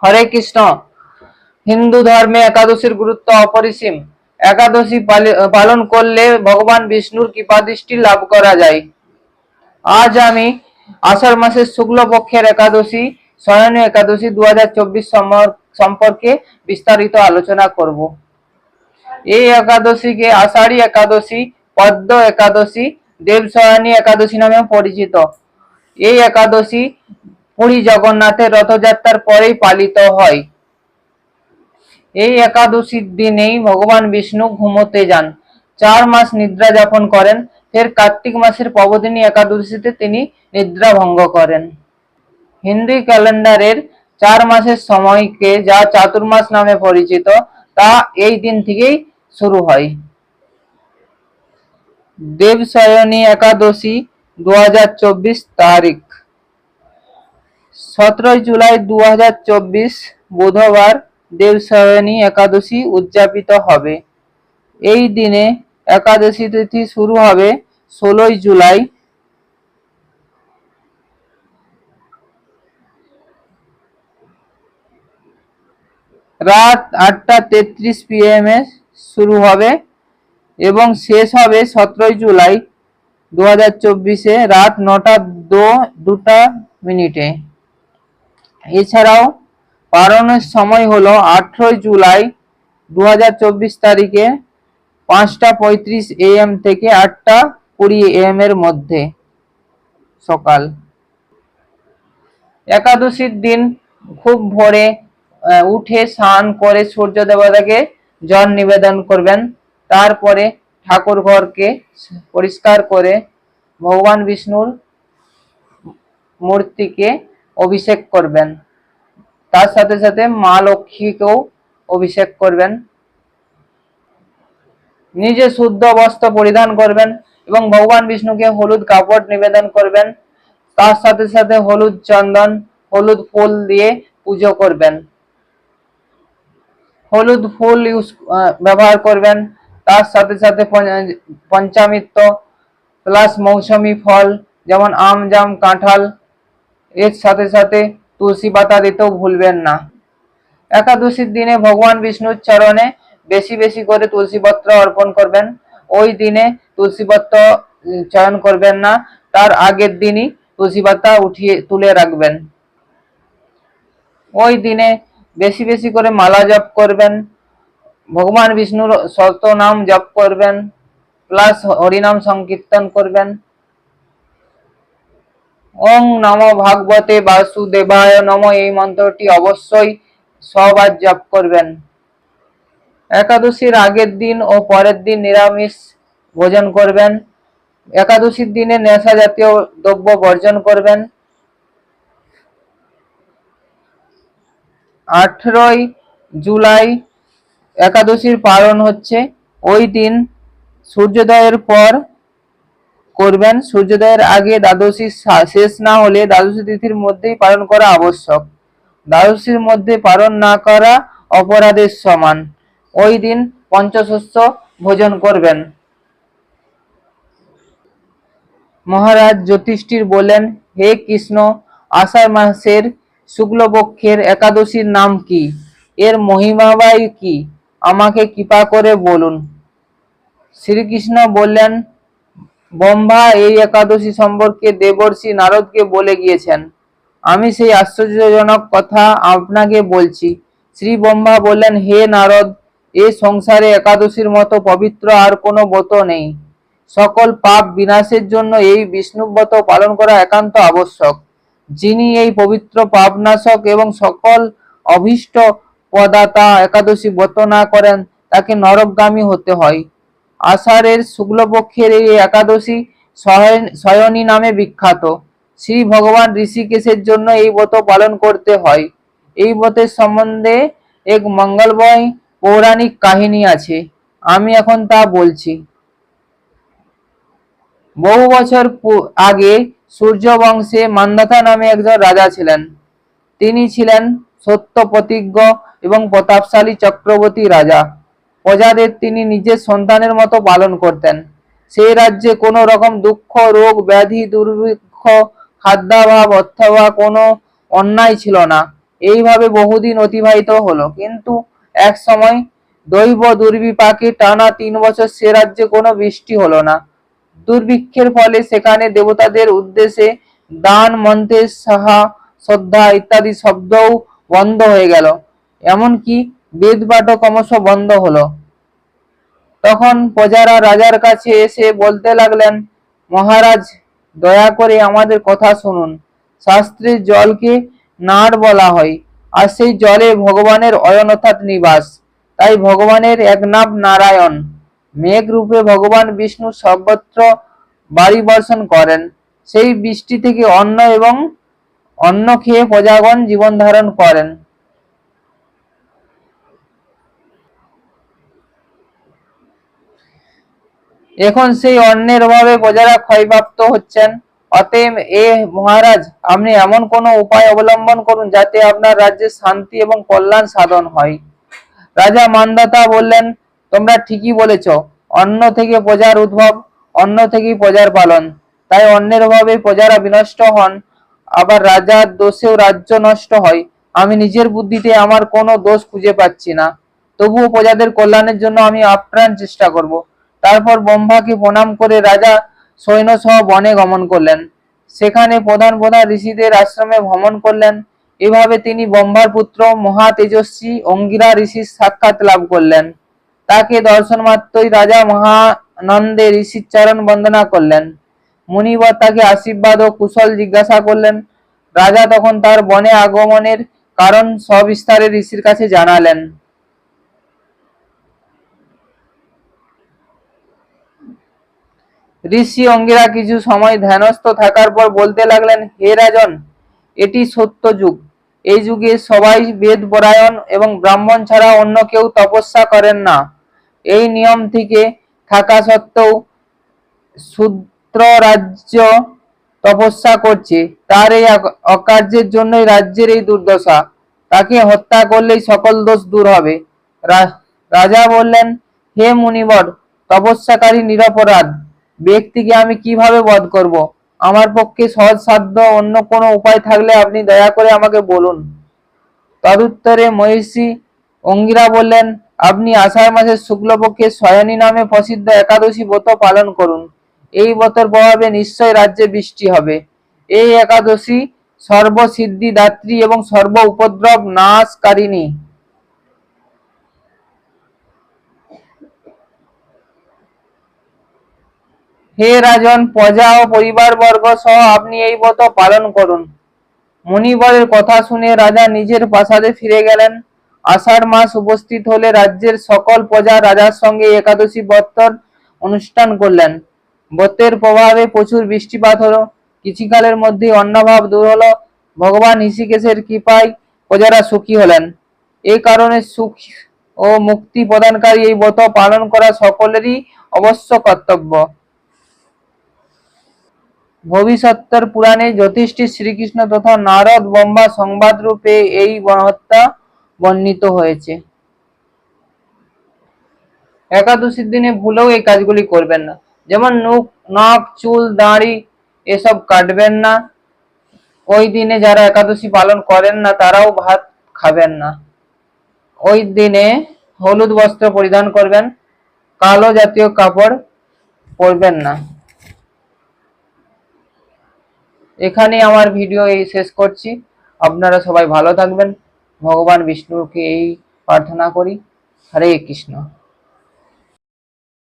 হরে কৃষ্ণ। হিন্দু ধর্মে একাদশীর গুরুত্ব অপরিসীম। একাদশী পালন করলে ভগবান বিষ্ণুর কৃপাদৃষ্টি লাভ করা যায়। আজ আমি আষাঢ় মাসের শুক্লপক্ষের একাদশী শয়নী একাদশী 2024 সম্পর্কে বিস্তারিত আলোচনা করব। এই একাদশীকে আষাঢ়ী একাদশী, পদ্ম একাদশী, দেবশয়নী একাদশী নামেও পরিচিত। এই একাদশী পুরী জগন্নাথের রথযাত্রার পরেই পালিত হয়। এই একাদশীর দিনেই ভগবান বিষ্ণু ঘুমোতে যান, 4 মাস নিদ্রা যাপন করেন, ফের কার্তিক মাসের প্রবোধিনী একাদশীতে তিনি নিদ্রা ভঙ্গ করেন। হিন্দু ক্যালেন্ডারের 4 মাসের সময়কে যা চাতুর্মাস নামে পরিচিত, তা এই দিন থেকেই শুরু হয়। দেবশয়নী একাদশী 2024 তারিখ 17 জুলাই 2024 বুধবার দেবশয়নী একাদশী উদযাপিত হবে। এই দিনে একাদশী তিথি শুরু হবে 16 জুলাই। রাত 8:33 PM এ শুরু হবে এবং শেষ হবে 17 জুলাই 2024 রাত 9:02 এছাড়াও পালনের সময় হলো 18 জুলাই 2024 তারিখে 5:35 AM থেকে 8:20 AM এর মধ্যে সকাল। একাদশীর দিন খুব ভোরে উঠে স্নান করে সূর্য দেবতাকে জল নিবেদন করবেন। তারপরে ঠাকুর ঘরকে পরিষ্কার করে ভগবান বিষ্ণুর মূর্তিকে অভিষেক করবেন। তার সাথে সাথে মা লক্ষ্মীকেও অভিষেক করবেন। নিজে শুদ্ধ বস্ত্র পরিধান করবেন এবং ভগবান বিষ্ণুকে হলুদ কাপড় নিবেদন করবেন। তার সাথে সাথে হলুদ চন্দন, হলুদ ফুল দিয়ে পুজো করবেন। হলুদ ফুল ব্যবহার করবেন। তার সাথে সাথে পঞ্চামৃত প্লাস মৌসুমী ফল যেমন আম, জাম, কাঁঠাল, এর সাথে সাথে তুলসী পাতা দিতেও ভুলবেন না। একাদশীর দিনে ভগবান বিষ্ণুর চরণে বেশি বেশি করে তুলসী পত্র অর্পণ করবেন। ওই দিনে তুলসী পত্র চয়ন করবেন না, তার আগের দিনই তুলসী পাতা তুলে রাখবেন। ওই দিনে বেশি বেশি করে মালা জপ করবেন, ভগবান বিষ্ণুর শতনাম জপ করবেন, প্লাস হরিনাম সংকীর্তন করবেন। ওং নমো ভাগবতে বাসুদেবায় নমঃ এই মন্ত্রটি অবশ্যই সবার জপ করবেন। একাদশীর আগের দিন ও পরের দিন নিরামিষ ভোজন করবেন। একাদশীর দিনে নেশা জাতীয় দ্রব্য বর্জন করবেন। 18 জুলাই একাদশীর পালন হচ্ছে। ওই দিন সূর্যোদয়ের পর করবেন। সূর্যোদয়ের আগে দ্বাদশী শেষ না হলে দ্বাদশী তিথির মধ্যেই পালন করা আবশ্যক। দ্বাদশীর মধ্যে পালন না করা অপরাধের সমান। ওই দিন পঞ্চশস্য ভোজন করবেন। মহারাজ যুধিষ্ঠির বললেন, হে কৃষ্ণ, আষাঢ় মাসের শুক্লপক্ষের একাদশীর নাম কি? এর মহিমাবাই কি? আমাকে কৃপা করে বলুন। শ্রীকৃষ্ণ বললেন, ব্রহ্মা এই একাদশী সম্পর্কে দেবর্ষি নারদকে বলে গিয়েছেন। আমি সেই আশ্চর্যজনক কথা আপনাকে বলছি। শ্রী ব্রহ্মা বললেন, হে নারদ, এ সংসারে একাদশীর মতো পবিত্র আর কোনো ব্রত নেই। সকল পাপ বিনাশের জন্য এই বিষ্ণু ব্রত পালন করা একান্ত আবশ্যক। যিনি এই পবিত্র পাপনাশক এবং সকল অভীষ্ট প্রদাতা একাদশী ব্রত না করেন, তাকে নরকগামী হতে হয়। আষাঢ়ের শুক্লপক্ষের এই একাদশী শয়নী নামে বিখ্যাত। শ্রী ভগবান ঋষিকেশের জন্য এই ব্রত পালন করতে হয়। এই ব্রতের সম্বন্ধে এক মঙ্গলময় পৌরাণিক কাহিনী আছে, আমি এখন তা বলছি। বহু বছর আগে সূর্য বংশে মান্ধাতা নামে একজন রাজা ছিলেন। তিনি ছিলেন সত্য প্রতিজ্ঞ এবং প্রতাপশালী চক্রবর্তী রাজা। প্রজাদের তিনি নিজের সন্তানের মতো পালন করতেন। সেই রাজ্যে কোনো রকম দুঃখ, রোগ, ব্যাধি, দুর্ভিক্ষ, খাদ্যাভাব অথবা কোনো অন্যায় ছিল না। এইভাবে বহুদিন অতিবাহিত হলো, কিন্তু এক সময় দৈব দুর্বিপাকে টানা 3 বছর সে রাজ্যে কোনো বৃষ্টি হলো না। দুর্ভিক্ষের ফলে সেখানে দেবতাদের উদ্দেশ্যে দান, মন্ত্রের সাহা, শ্রদ্ধা ইত্যাদি শব্দও বন্ধ হয়ে গেল। এমনকি বেদ পাঠও ক্রমশ বন্ধ হলো। তখন প্রজারা রাজার কাছে এসে বলতে লাগলেন, মহারাজ, দয়া করে আমাদের কথা শুনুন। শাস্ত্রে জলকে নাড় বলা হয়, আর সেই জলে ভগবানের অয়ন অর্থাৎ নিবাস। তাই ভগবানের এক নাম নারায়ণ। মেঘ রূপে ভগবান বিষ্ণু সর্বত্র বাড়ি বর্ষণ করেন। সেই বৃষ্টি থেকে অন্ন খেয়ে প্রজাগণ জীবন ধারণ করেন। এখন সেই অন্নের অভাবে প্রজারা ক্ষয়প্রাপ্ত হচ্ছেন। অতএব মহারাজ, আপনি এমন কোনো উপায় অবলম্বন করুন যাতে আপনার রাজ্যে শান্তি এবং কল্যাণ সাধন হয়। রাজা মান্ধাতা বললেন, তোমরা ঠিকই বলেছ। অন্ন থেকে প্রজার উদ্ভব, অন্ন থেকেই প্রজার পালন। তাই অন্নের অভাবে প্রজারা বিনষ্ট হন, আবার রাজার দোষেও রাজ্য নষ্ট হয়। আমি নিজের বুদ্ধিতে আমার কোনো দোষ খুঁজে পাচ্ছি না, তবুও প্রজাদের কল্যাণের জন্য আমি আপ্রাণ চেষ্টা করব। তারপর ব্রহ্মাকে প্রণাম করে রাজা সৈন্যসহ বনে গমন করলেন। সেখানে প্রধান প্রধান ঋষিদের আশ্রমে ভ্রমণ করলেন। এভাবে তিনি ব্রহ্মার পুত্র মহা তেজস্বী অঙ্গিরা ঋষির সাক্ষাৎ লাভ করলেন। তাকে দর্শন মাত্রই রাজা মহানন্দে ঋষির চরণ বন্দনা করলেন। মুনিবর তাকে আশীর্বাদ ও কুশল জিজ্ঞাসা করলেন। রাজা তখন তার বনে আগমনের কারণ সবিস্তারে ঋষির কাছে জানালেন। ঋষি অঙ্গিরা কিছু সময় ধ্যানস্থ থাকার পর বলতে লাগলেন, হে রাজন, এটি সত্য যুগ। এই যুগে সবাই বেদ পরায়ণ এবং ব্রাহ্মণ ছাড়া অন্য কেউ তপস্যা করেন না। এই নিয়ম থেকে থাকা সত্ত্বেও শূদ্র রাজ্য তপস্যা করছে। তার এই অকার্যের জন্যই রাজ্যের এই দুর্দশা। তাকে হত্যা করলেই সকল দোষ দূর হবে। রাজা বললেন, হে মুনিবর, তপস্যাকারী নিরপরাধ ব্যক্তিকে আমি কিভাবে বধ করব? আমার পক্ষে সহজসাধ্য অন্য কোনো উপায় থাকলে আপনি দয়া করে আমাকে বলুন। তদুত্তরে মহিষী অঙ্গিরা বললেন, আপনি আষাঢ় মাসের শুক্লপক্ষের শয়নী নামে প্রসিদ্ধ একাদশী ব্রত পালন করুন। এই ব্রতের প্রভাবে নিশ্চয় রাজ্যে বৃষ্টি হবে। এই একাদশী সর্বসিদ্ধি দাত্রী এবং সর্ব উপদ্রব নাশকারিণী। হে রাজন, প্রজা ও পরিবারবর্গ সহ আপনি এই ব্রত পালন করুন। মুনিবরের কথা শুনে রাজা নিজের প্রাসাদে ফিরে গেলেন। আষাঢ় মাস উপস্থিত হলে রাজ্যের সকল প্রজা রাজার সঙ্গে একাদশী ব্রতর অনুষ্ঠান করলেন। ব্রতের প্রভাবে প্রচুর বৃষ্টিপাত হলো। কিছুকালের মধ্যে অন্নাভাব দূর হলো। ভগবান ঋষিকেশের কৃপায় প্রজারা সুখী হলেন। এই কারণে সুখ ও মুক্তি প্রদানকারী এই ব্রত পালন করা সকলেরই অবশ্য কর্তব্য। ভবিষ্যতের পুরাণে যুধিষ্ঠির শ্রীকৃষ্ণ তথা নারদ ব্রহ্মা সংবাদ রূপে এই হত্যা বর্ণিত হয়েছে। একাদশীর দিনে ভুলেও এই কাজগুলি করবেন না। যেমন নখ, চুল, দাড়ি এসব কাটবেন না। ওই দিনে যারা একাদশী পালন করেন না তারাও ভাত খাবেন না। ওই দিনে হলুদ বস্ত্র পরিধান করবেন, কালো জাতীয় কাপড় পরবেন না। এখানেই আমার ভিডিও শেষ করছি। আপনারা সবাই ভালো থাকবেন। ভগবান বিষ্ণুকে এই প্রার্থনা করি। হরে কৃষ্ণ।